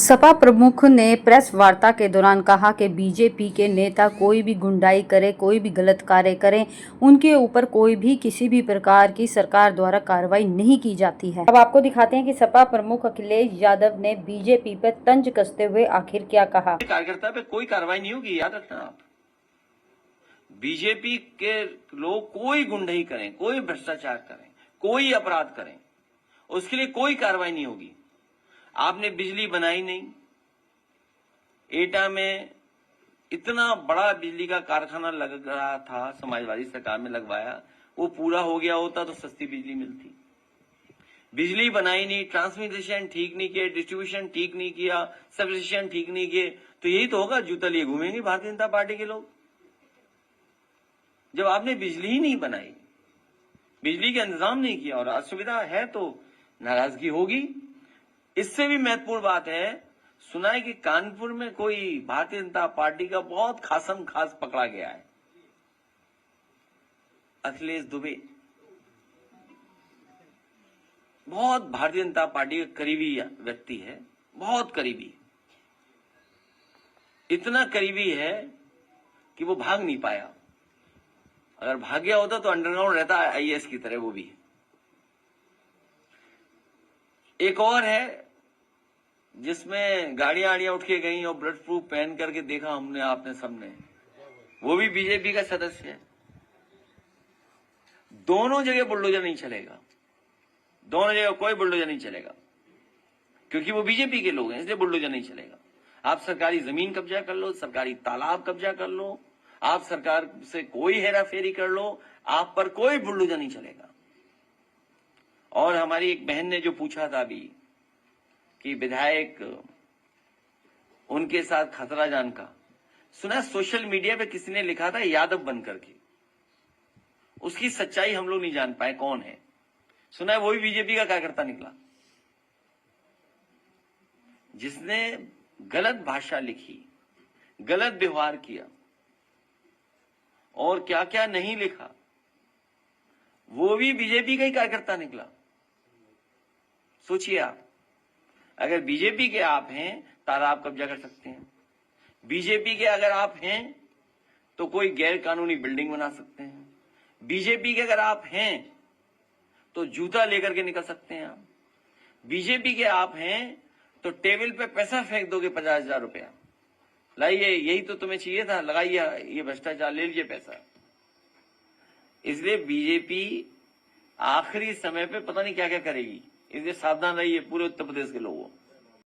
सपा प्रमुख ने प्रेस वार्ता के दौरान कहा कि बीजेपी के नेता कोई भी गुंडाई करे, कोई भी गलत कार्य करें, उनके ऊपर कोई भी किसी भी प्रकार की सरकार द्वारा कार्रवाई नहीं की जाती है। अब आपको दिखाते हैं कि सपा प्रमुख अखिलेश यादव ने बीजेपी पर तंज कसते हुए आखिर क्या कहा। कार्यकर्ता पे कोई कार्रवाई नहीं होगी, याद रखना आप। बीजेपी के लोग कोई गुंडई करें, कोई भ्रष्टाचार करें, कोई अपराध करें, उसके लिए कोई कार्रवाई नहीं होगी। आपने बिजली बनाई नहीं, एटा में इतना बड़ा बिजली का कारखाना लग रहा था, समाजवादी सरकार में लगवाया, वो पूरा हो गया होता तो सस्ती बिजली मिलती। बिजली बनाई नहीं, ट्रांसमिशन ठीक नहीं किया, डिस्ट्रीब्यूशन ठीक नहीं किया, सबस्टेशन ठीक नहीं किए, तो यही तो होगा, जूता लिए घूमेंगे भारतीय जनता पार्टी के लोग। जब आपने बिजली ही नहीं बनाई, बिजली का इंतजाम नहीं किया और असुविधा है तो नाराजगी होगी। इससे भी महत्वपूर्ण बात है, सुना है कि कानपुर में कोई भारतीय जनता पार्टी का बहुत खासम खास पकड़ा गया है, अखिलेश दुबे। बहुत भारतीय जनता पार्टी का करीबी व्यक्ति है, बहुत करीबी, इतना करीबी है कि वो भाग नहीं पाया। अगर भाग गया होता तो अंडरग्राउंड रहता आईएएस की तरह वो भी। एक और है जिसमें गाड़ियां उठ के गई और ब्लड प्रूफ पहन करके देखा हमने, आपने सबने, वो भी बीजेपी का सदस्य है। दोनों जगह बुलडोजर नहीं चलेगा, दोनों जगह कोई बुलडोजर नहीं चलेगा, क्योंकि वो बीजेपी के लोग हैं, इसलिए बुलडोजर नहीं चलेगा। आप सरकारी जमीन कब्जा कर लो, सरकारी तालाब कब्जा कर लो, आप सरकार से कोई हेराफेरी कर लो, आप पर कोई बुलडोजर नहीं चलेगा। और हमारी एक बहन ने जो पूछा था अभी कि विधायक उनके साथ खतरा जान का, सुना सोशल मीडिया पे किसी ने लिखा था यादव बन करके, उसकी सच्चाई हम लोग नहीं जान पाए कौन है। सुना है वो भी बीजेपी का कार्यकर्ता निकला, जिसने गलत भाषा लिखी, गलत व्यवहार किया और क्या क्या नहीं लिखा, वो भी बीजेपी का ही कार्यकर्ता निकला। सोचिए आप, अगर बीजेपी के आप हैं तालाब कब्जा कर सकते हैं, बीजेपी के अगर आप हैं तो कोई गैर कानूनी बिल्डिंग बना सकते हैं, बीजेपी के अगर आप हैं तो जूता लेकर के निकल सकते हैं, आप बीजेपी के आप हैं तो टेबल पे पैसा फेंक दोगे 50,000 रुपया, लाइए यही तो तुम्हें चाहिए था, लगाइए ये भ्रष्टाचार, ले लीजिए पैसा। इसलिए बीजेपी आखिरी समय पे पता नहीं क्या क्या करेगी, इसलिए सावधान रहिए पूरे उत्तर प्रदेश के लोगों।